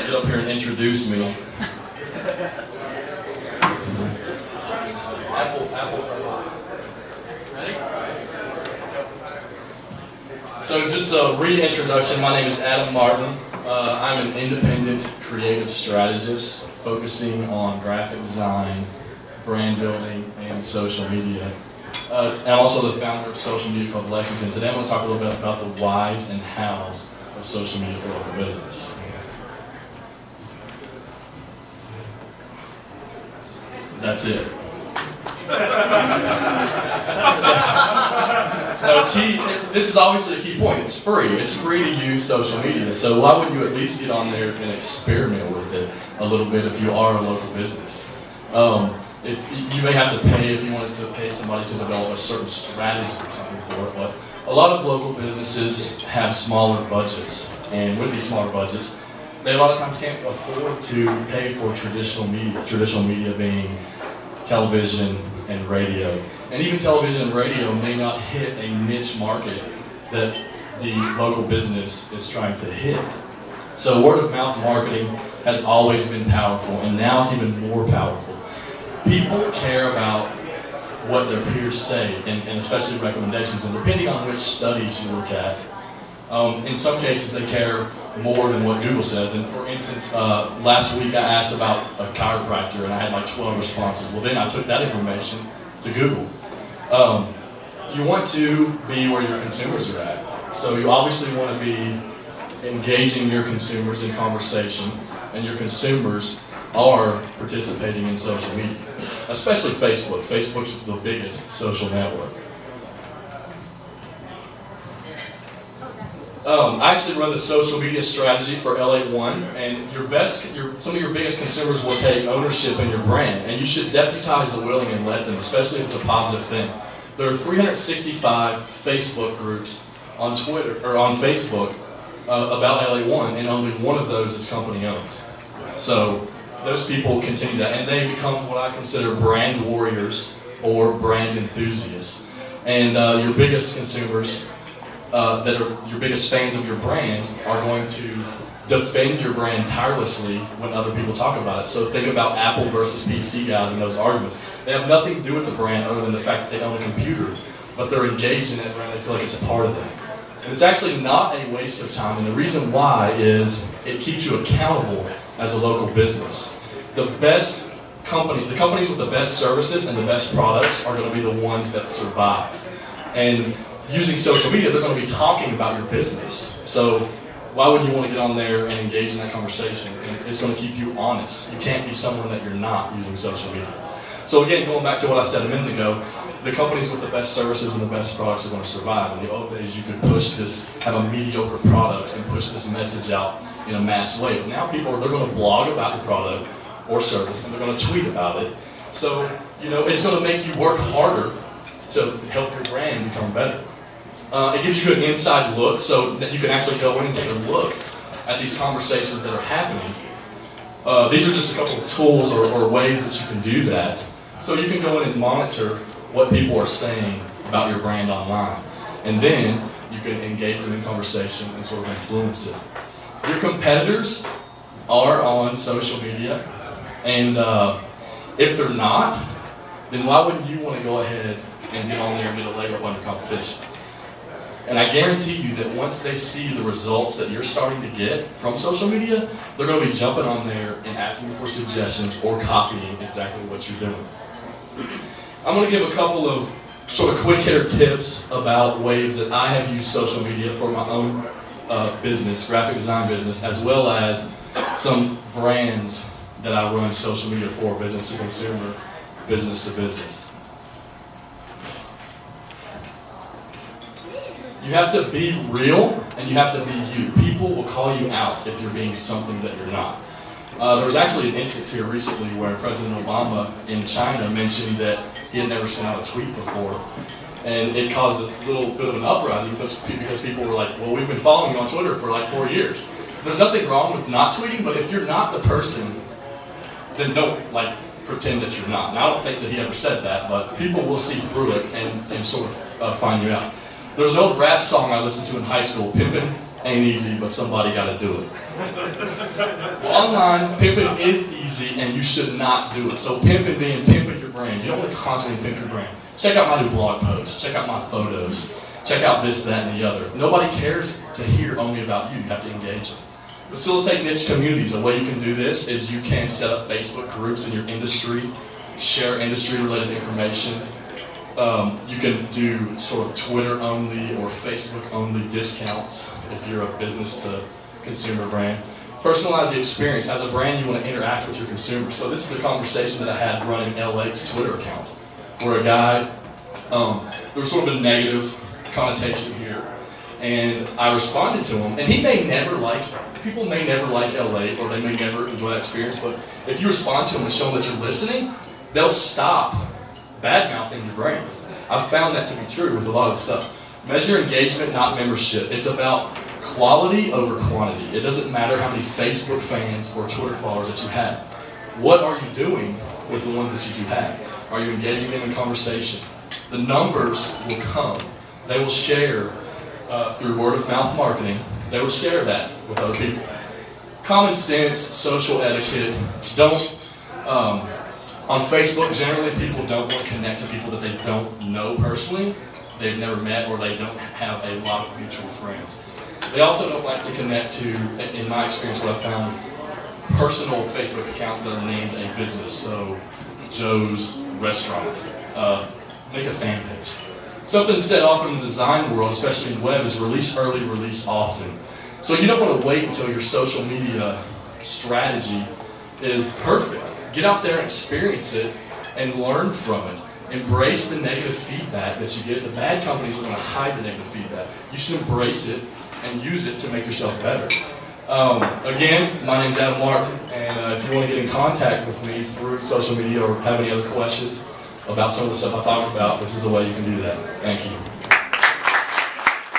get up here and introduce me. Apple. Ready? So just a reintroduction. My name is Adam Martin. I'm an independent creative strategist focusing on graphic design, brand building, and social media. I'm also the founder of Social Media Club Lexington. Today I'm going to talk a little bit about the whys and hows of social media for local business. That's it. This is obviously a key point. It's free. It's free to use social media. So why wouldn't you at least get on there and experiment with it a little bit if you are a local business? If you may have to pay if you wanted to pay somebody to develop a certain strategy or something for it, but a lot of local businesses have smaller budgets, and with these smaller budgets, they a lot of times can't afford to pay for traditional media being television and radio. And even television and radio may not hit a niche market that the local business is trying to hit. So word of mouth marketing has always been powerful, and now it's even more powerful. People care about what their peers say, and especially recommendations, and depending on which studies you look at, in some cases they care more than what Google says. And for instance, last week I asked about a chiropractor and I had like 12 responses. Well, then I took that information to Google. You want to be where your consumers are at. So you obviously want to be engaging your consumers in conversation, and your consumers are participating in social media, especially Facebook. Facebook's the biggest social network. I actually run the social media strategy for L81, and some of your biggest consumers will take ownership in your brand, and you should deputize the willing and let them, especially if it's a positive thing. There are 365 Facebook groups on Twitter or on Facebook about L81, and only one of those is company owned. So those people continue that, and they become what I consider brand warriors or brand enthusiasts. And your biggest consumers that are your biggest fans of your brand are going to defend your brand tirelessly when other people talk about it. So think about Apple versus PC guys in those arguments. They have nothing to do with the brand other than the fact that they own a computer, but they're engaged in it and they feel like it's a part of them. And it's actually not a waste of time, and the reason why is it keeps you accountable as a local business. The companies with the best services and the best products are going to be the ones that survive. And using social media, they're going to be talking about your business. So why would you want to get on there and engage in that conversation? And it's going to keep you honest. You can't be someone that you're not using social media. So again, going back to what I said a minute ago, the companies with the best services and the best products are going to survive. In the old days, you could have a mediocre product and push this message out in a mass way. But now they're going to blog about your product or service, and they're going to tweet about it. So, it's going to make you work harder to help your brand become better. It gives you an inside look, so that you can actually go in and take a look at these conversations that are happening. These are just a couple of tools or ways that you can do that. So you can go in and monitor what people are saying about your brand online. And then you can engage them in conversation and sort of influence it. Your competitors are on social media, and if they're not, then why wouldn't you want to go ahead and get on there and get a leg up on your competition? And I guarantee you that once they see the results that you're starting to get from social media, they're going to be jumping on there and asking you for suggestions or copying exactly what you're doing. I'm going to give a couple of sort of quick hitter tips about ways that I have used social media for my own business, graphic design business, as well as some brands that I run social media for, business to consumer, business to business. You have to be real, and you have to be you. People will call you out if you're being something that you're not. There was actually an instance here recently where President Obama in China mentioned that he had never sent out a tweet before. And it caused a little bit of an uprising because people were like, well, we've been following you on Twitter for like 4 years. There's nothing wrong with not tweeting, but if you're not the person, then don't pretend that you're not. Now, I don't think that he ever said that, but people will see through it and sort of find you out. There's an old rap song I listened to in high school, Pimpin', Ain't easy, but somebody got to do it. Online, pimping is easy, and you should not do it. So pimping being pimping your brand. You don't want to constantly pimp your brand. Check out my new blog posts. Check out my photos. Check out this, that, and the other. Nobody cares to hear only about you. You have to engage them. Facilitate niche communities. A way you can do this is you can set up Facebook groups in your industry, share industry-related information. You can do sort of Twitter-only or Facebook-only discounts if you're a business-to-consumer brand. Personalize the experience. As a brand, you want to interact with your consumers. So this is a conversation that I had running L8's Twitter account, where a guy, there was sort of a negative connotation here, and I responded to him, and people may never like L8, or they may never enjoy that experience, but if you respond to them and show them that you're listening, they'll stop bad-mouthing your brand. I've found that to be true with a lot of stuff. Measure engagement, not membership. It's about quality over quantity. It doesn't matter how many Facebook fans or Twitter followers that you have. What are you doing with the ones that you do have? Are you engaging them in conversation? The numbers will come. They will share through word-of-mouth marketing. They will share that with other people. Common sense, social etiquette. On Facebook, generally people don't want to connect to people that they don't know personally, they've never met, or they don't have a lot of mutual friends. They also don't like to connect to, in my experience, what I found, personal Facebook accounts that are named a business. So, Joe's Restaurant. Make a fan page. Something set off in the design world, especially in web, is release early, release often. So you don't want to wait until your social media strategy is perfect. Get out there and experience it and learn from it. Embrace the negative feedback that you get. The bad companies are going to hide the negative feedback. You should embrace it and use it to make yourself better. Again, my name is Adam Martin, and if you want to get in contact with me through social media or have any other questions about some of the stuff I talked about, this is the way you can do that. Thank you.